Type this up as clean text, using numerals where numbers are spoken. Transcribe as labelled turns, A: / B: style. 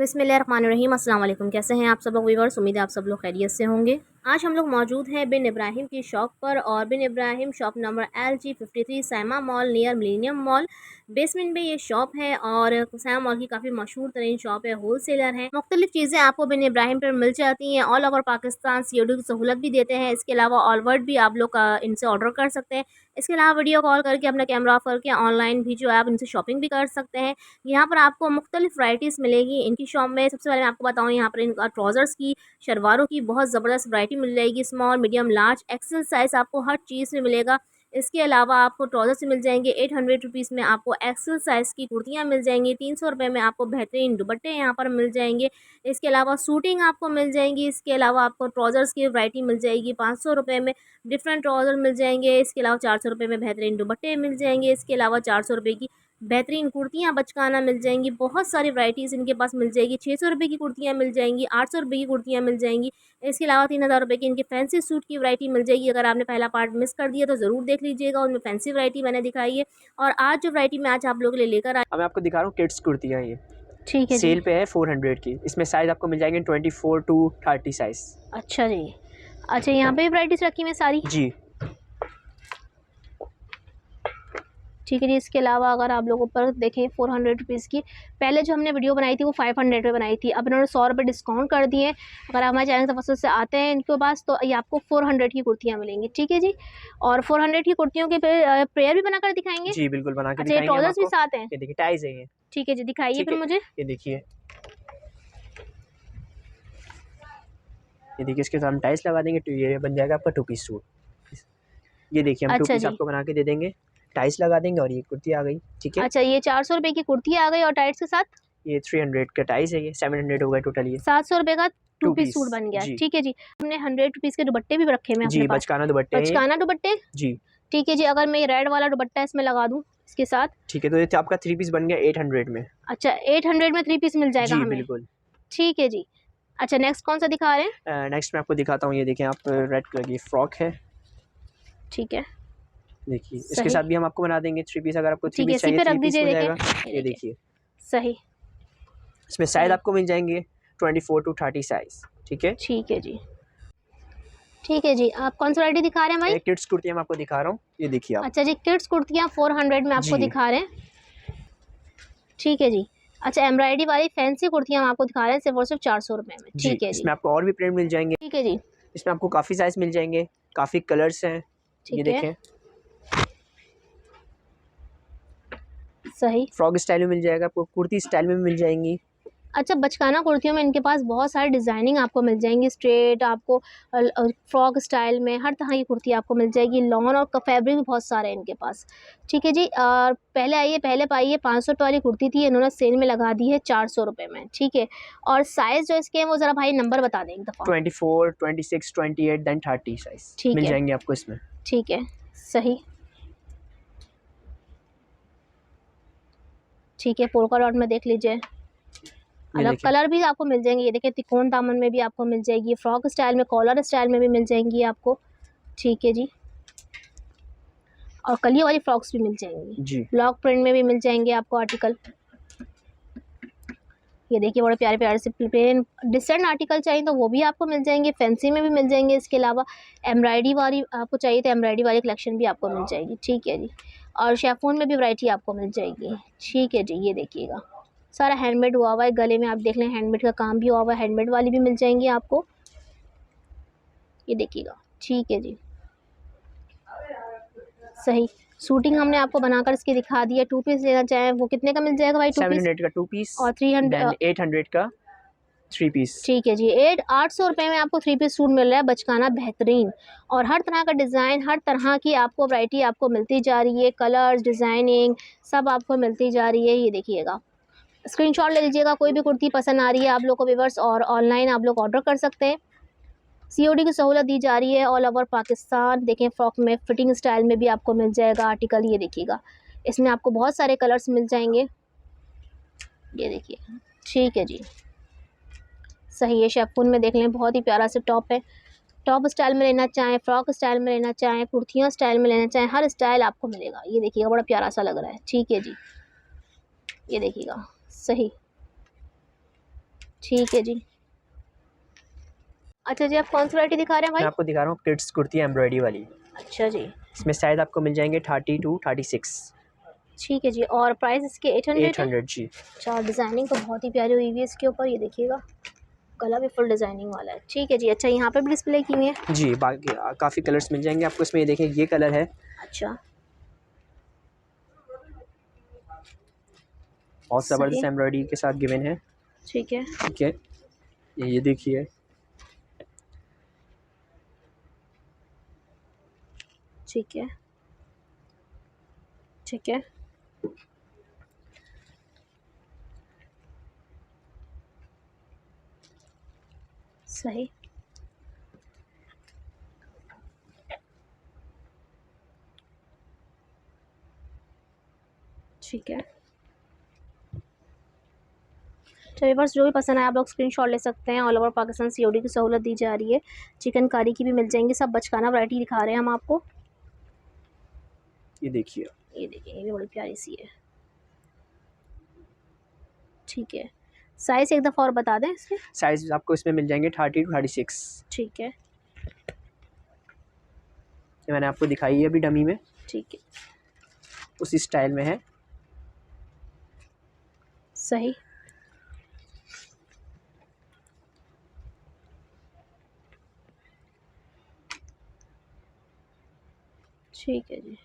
A: बिस्मिल्लाहिर्रहमानिर्रहीम। अस्सलाम वालेकुम। कैसे हैं आप सब लोग व्यूअर्स? उम्मीद है आप सब लोग खैरियत से होंगे। आज हम लोग मौजूद हैं बिन इब्राहिम की शॉप पर, और बिन इब्राहिम शॉप नंबर LG53 सैमा mall near millennium mall basement में ये शॉप है। और सैमा मॉल की काफ़ी मशहूर तरीन शॉप है, होल सेलर है। मुख्तलिफ चीज़ें आपको बिन इब्राहिम पर मिल जाती हैं। ऑल ओवर पाकिस्तान COD की सहूलत भी देते हैं। इसके अलावा ऑल वर्ल्ड भी आप लोग इनसे ऑर्डर कर सकते हैं। इसके अलावा वीडियो कॉल करके अपना कैमरा ऑफ करके ऑनलाइन भी जो है आप इनसे शॉपिंग भी कर सकते हैं। यहाँ पर आपको मुख्तलिफ वैराइटीज़ मिलेगी इनकी शॉप में। सबसे पहले मैं आपको बताऊँ, यहाँ पर इनका ट्राउज़र्स की, शलवारों की बहुत ज़बरदस्त वैरायटी मिल जाएगी। Small, medium, large, Excel size आपको हर चीज़ में मिलेगा। इसके अलावा आपको ट्राउज़र्स मिल जाएंगे 800 रुपीज़ में। आपको एक्सेल साइज़ की कुर्तियाँ मिल जाएंगी 300 रुपये में। आपको बेहतरीन दुपट्टे यहाँ पर मिल जाएंगे। इसके अलावा सूटिंग आपको मिल जाएंगी। इसके अलावा आपको ट्राउज़र्स की वैरायटी मिल जाएगी 500 रुपये में। डिफरेंट ट्राउज़र मिल जाएंगे। इसके अलावा 400 रुपये में बेहतरीन दुपट्टे मिल जाएंगे। इसके अलावा 400 रुपये की बेहतरीन कुर्तियाँ बचकाना मिल जाएंगी। बहुत सारी वैराइटीज़ इनके पास मिल जाएगी। 600 रुपये की कुर्तियाँ मिल जाएंगी, 800 रुपये की कुर्तियाँ मिल जाएंगी। इसके अलावा 3000 रुपये की इनके फैंसी सूट की वैरायटी मिल जाएगी। अगर आपने पहला पार्ट मिस कर दिया तो ज़रूर देख लीजिएगा, उनमें फैंसी वैरायटी मैंने दिखाई है। और आज जो वैरायटी मैं आज आप लोगों के लिए लेकर आई,
B: अब मैं आपको दिखा रहा हूँ किड्स कुर्तियाँ। ये
A: ठीक है
B: सेल पे है 400 की। इसमें साइज़ आपको मिल जाएंगे 24 to 30 साइज़।
A: अच्छा जी। अच्छा, यहाँ पे वैरायटीज़ रखी हुई सारी।
B: जी
A: ठीक है जी। इसके अलावा अगर आप लोगों पर देखें 400 रुपीज़ की, पहले जो हमने वीडियो बनाई थी वो 500 पे बनाई थी। अब इन्होंने 100 रुपये डिस्काउंट कर दिए। अगर आप हमारे चैनल तवज्जुह से आते हैं इनके पास तो ये आपको 400 की कुर्तियाँ मिलेंगी। ठीक है जी। और 400 की कुर्तियों के प्रेयर भी बनाकर दिखाएंगे।
B: जी बिल्कुल बना के
A: अच्छा, ये
B: दिखाएंगे हम
A: ट्राउजर्स भी
B: आपको।
A: साथ हैं।
B: ये देखिए टाइज है ये।
A: ठीक है जी, दिखाइए
B: ठीक
A: फिर
B: है,
A: मुझे।
B: ये देखिए, ये देखिए इसके साथ हम टाइज लगा देंगे तो ये बन जाएगा आपका 2 पीस सूट। ये देखिए हम 2
A: अच्छा
B: पीस
A: जी।
B: आपको बना के दे देंगे। टाइज लगा देंगे और ये कुर्ती आ गई। ठीक है,
A: अच्छा, ये 400 रुपये की कुर्ती आ गई और टाइट्स के साथ
B: ये 300 का टाइज है। ये 700 हो गया टोटल। ये
A: 700 रुपये का 2
B: 2
A: पीस
B: पीस।
A: सूट बन गया।
B: जी
A: ठीक है जी। हमने 100 रुपीज़ के दुपट्टे भी रखे हुए हैं अपने
B: जी,
A: पास।
B: बचकाना दुपट्टे हैं ये।
A: बचकाना दुपट्टे।
B: जी
A: ठीक है जी। अगर मैं ये रेड वाला दुपट्टा इसमें लगा दूँ इसके साथ,
B: ठीक है, तो ये आपका 3 पीस बन गया 800 में।
A: अच्छा 800 में 3 पीस मिल जाएगा
B: जी
A: हमें।
B: बिल्कुल।
A: ठीक है जी। अच्छा, नेक्स्ट कौन सा दिखा रहे हैं?
B: नेक्स्ट मैं आपको दिखाता हूँ। ये देखें आप, रेड कलर की फ्रॉक है।
A: ठीक है,
B: देखिए इसके
A: सही।
B: साथ भी हम आपको बना देंगे 3 पीस। अगर आपको 3
A: ठीक है,
B: पीस
A: इसी
B: चाहिए
A: पे रख
B: 3 पीस
A: दीजिए।
B: मिल
A: देखें,
B: जाएगा।
A: ये
B: ये
A: देखिए,
B: देखिए
A: सही
B: इसमें साइज़
A: सही।
B: आपको मिल जाएंगे 24 to 30 साइज़। ठीक है,
A: ठीक है जी। ठीक है जी। आप कौन सी वैरायटी दिखा रहे हैं भाई?
B: किड्स कुर्तियाँ मैं आपको दिखा रहा हूँ। ये देखिए आप।
A: अच्छा जी, किड्स कुर्तियाँ 400 में आपको
B: जी
A: दिखा रहे हैं। ठीक है जी। अच्छा, एम्ब्रॉयडरी वाली फैंसी कुर्तियाँ हम आपको दिखा रहे हैं सिर्फ और सिर्फ 400 रुपये में।
B: जी,
A: ठीक है जी।
B: इसमें आपको और भी प्रिंट मिल जाएंगे।
A: ठीक है जी।
B: इसमें आपको काफ़ी साइज़ मिल जाएंगे, काफ़ी कलर्स हैं। ये
A: ठीक है,
B: देखें,
A: सही।
B: फ्रॉक स्टाइल में मिल जाएगा आपको, कुर्ती स्टाइल में भी मिल जाएंगी।
A: अच्छा, बचकाना कुर्तियों में इनके पास बहुत सारी डिज़ाइनिंग आपको मिल जाएंगी। स्ट्रेट आपको फ्रॉक स्टाइल में हर तरह की कुर्ती आपको मिल जाएगी। लॉन और फैब्रिक भी बहुत सारे हैं इनके पास। ठीक है जी। और पहले आइए, पहले पाइए 500 रुपये वाली कुर्ती थी, इन्होंने सेल में लगा दी है 400 रुपये में। ठीक है। और साइज़ जो इसके हैं वो ज़रा भाई नंबर बता दें एक दफ़ा।
B: 24, 26, 28 देन 30 साइज़
A: ठीक
B: मिल
A: है,
B: जाएंगे आपको इसमें।
A: ठीक है, सही। ठीक है, पोल्का डॉट में देख लीजिए।
B: ये
A: अलग
B: देखें,
A: कलर भी आपको मिल जाएंगे। ये देखिए, तिकोन दामन में भी आपको मिल जाएगी, फ्रॉक स्टाइल में, कॉलर स्टाइल में भी मिल जाएंगी आपको। ठीक है जी। और कलियों वाली फ्रॉक्स भी मिल जाएंगी।
B: जी
A: ब्लॉक प्रिंट में भी मिल जाएंगे आपको आर्टिकल। ये देखिए, बड़े प्यारे प्यारे से प्लेन डिसेंट आर्टिकल चाहिए तो वो भी आपको मिल जाएंगे। फैंसी में भी मिल जाएंगे। इसके अलावा एम्ब्रॉयडरी वाली आपको चाहिए तो एम्ब्रॉयडरी वाली कलेक्शन भी आपको मिल जाएगी। ठीक है जी। और शेफोन में भी वैरायटी आपको मिल जाएगी। ठीक है जी। ये देखिएगा, सारा हैंडमेड हुआ हुआ है। गले में आप देख लें हैंडमेड का काम भी हुआ हुआ है। हैंडमेड वाली भी मिल जाएंगी आपको। ये देखिएगा। ठीक है जी, सही। शूटिंग हमने आपको बनाकर इसकी दिखा दी है। 2 पीस लेना चाहें वो कितने का मिल जाएगा भाई 2 पीस?
B: 700 का 2 पीस
A: और 300।
B: देन 800 का 3 पीस।
A: ठीक है जी। 800 रुपये में आपको 3 पीस सूट मिल रहा है बचकाना बेहतरीन। और हर तरह का डिज़ाइन, हर तरह की आपको वैरायटी आपको मिलती जा रही है। कलर्स, डिज़ाइनिंग सब आपको मिलती जा रही है। ये देखिएगा, स्क्रीनशॉट ले लीजिएगा। कोई भी कुर्ती पसंद आ रही है आप लोग को व्यूअर्स, और ऑनलाइन आप लोग ऑर्डर कर सकते हैं। COD की सहूलत दी जा रही है ऑल ओवर पाकिस्तान। देखें, फ्रॉक में फिटिंग स्टाइल में भी आपको मिल जाएगा आर्टिकल। ये देखिएगा, इसमें आपको बहुत सारे कलर्स मिल जाएंगे। ये देखिए, ठीक है जी, सही है। शेफून में देख लें, बहुत ही प्यारा सा टॉप है। टॉप स्टाइल में लेना चाहें, फ्रॉक स्टाइल में लेना चाहें, कुर्तियाँ स्टाइल में लेना चाहें, हर स्टाइल आपको मिलेगा। ये देखिएगा, बड़ा प्यारा सा लग रहा है। ठीक है जी। ये देखिएगा, सही। ठीक है जी। अच्छा जी, आप कौन सी वैरायटी दिखा रहे हैं
B: मैं
A: भाई?
B: आपको दिखा रहा हूँ किड्स कुर्ती एम्ब्रॉयडरी वाली।
A: अच्छा जी।
B: इसमें साइज़ आपको मिल जाएंगे 32-36।
A: ठीक है जी, और प्राइस इसके 800 है।
B: 800 जी।
A: अच्छा, डिज़ाइनिंग तो बहुत ही प्यारी हुई हुई है इसके ऊपर, ये देखिएगा, गला भी फुल डिज़ाइनिंग वाला है। ठीक है जी। अच्छा, यहाँ पे भी डिस्प्ले की हुई है।
B: जी, बाकी काफ़ी कलर्स मिल जाएंगे आपको इसमें। ये देखें, ये कलर है,
A: अच्छा,
B: बहुत ज़बरदस्त
A: सही।
B: एम्ब्रॉयडरी के साथ गिवन है।
A: ठीक है।
B: ठीक है, ये देखिए।
A: ठीक है। ठीक है। सही। ठीक है। चलिए बस, जो भी पसंद आए आप लोग स्क्रीनशॉट ले सकते हैं। ऑल ओवर पाकिस्तान सीओडी की सहूलत दी जा रही है। चिकनकारी की भी मिल जाएंगी। सब बचकाना वैरायटी दिखा रहे हैं हम आपको।
B: ये देखिए,
A: ये देखिए, ये भी बड़ी प्यारी सी है। ठीक है। साइज़ एक दफ़ा और बता दें इसके।
B: साइज़ आपको इसमें मिल जाएंगे 30-36।
A: ठीक है।
B: ये मैंने आपको दिखाई है अभी डमी में,
A: ठीक है।
B: उसी स्टाइल में है।
A: सही। ठीक है जी।